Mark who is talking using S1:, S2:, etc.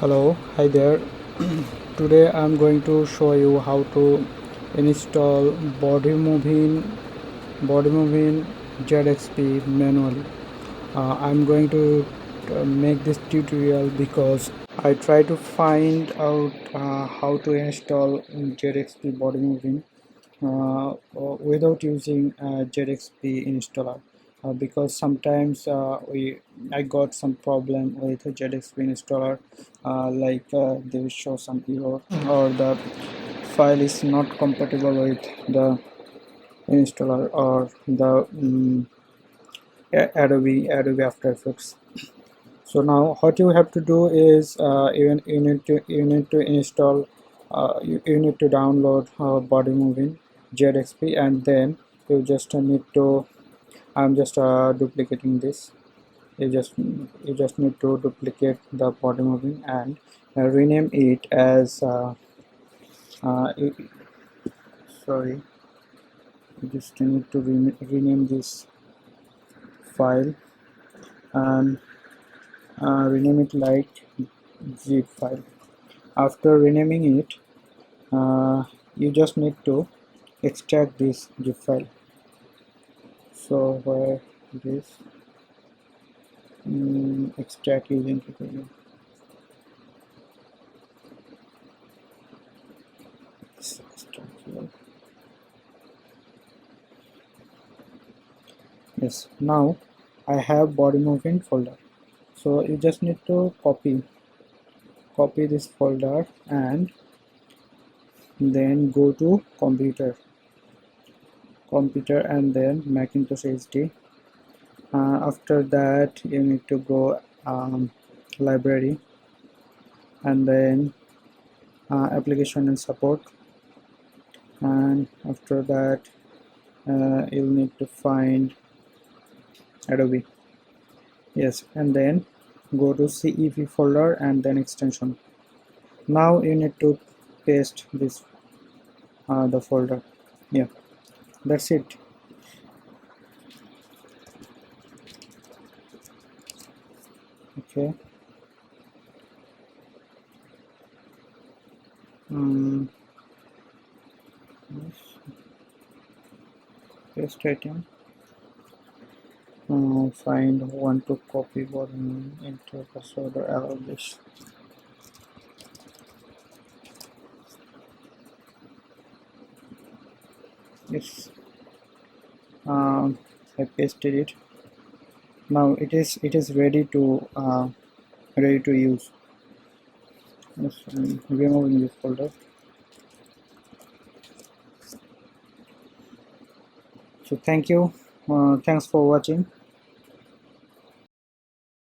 S1: Hello, hi there. Today I'm going to show you how to install bodymovin ZXP manually. I'm going to make this tutorial because I try to find out how to install ZXP bodymovin without using ZXP installer, because sometimes I got some problem with ZXP installer, they will show some error or the file is not compatible with the installer or the Adobe After Effects. So now what you have to do is you need to install you need to download bodymovin ZXP, and then you just need to I'm just duplicating this. You just need to duplicate the bodymovin and rename it as uh, it, sorry you just need to rename this file and rename it like zip file. After renaming it, you just need to extract this zip file. So where it is, extract using tutorial. Yes, now I have bodymovin folder. So you just need to copy this folder and then go to computer and then Macintosh HD. After that you need to go library and then application and support, and after that you'll need to find Adobe. Yes, and then go to CEV folder and then extension. Now you need to paste this the folder. Yeah, that's it. Okay. Yes. Paste item. Find one to copy button, enter password or allow this. Yes, I pasted it. Now it is ready to use. Yes, I'm removing this folder. So thank you. Thanks for watching.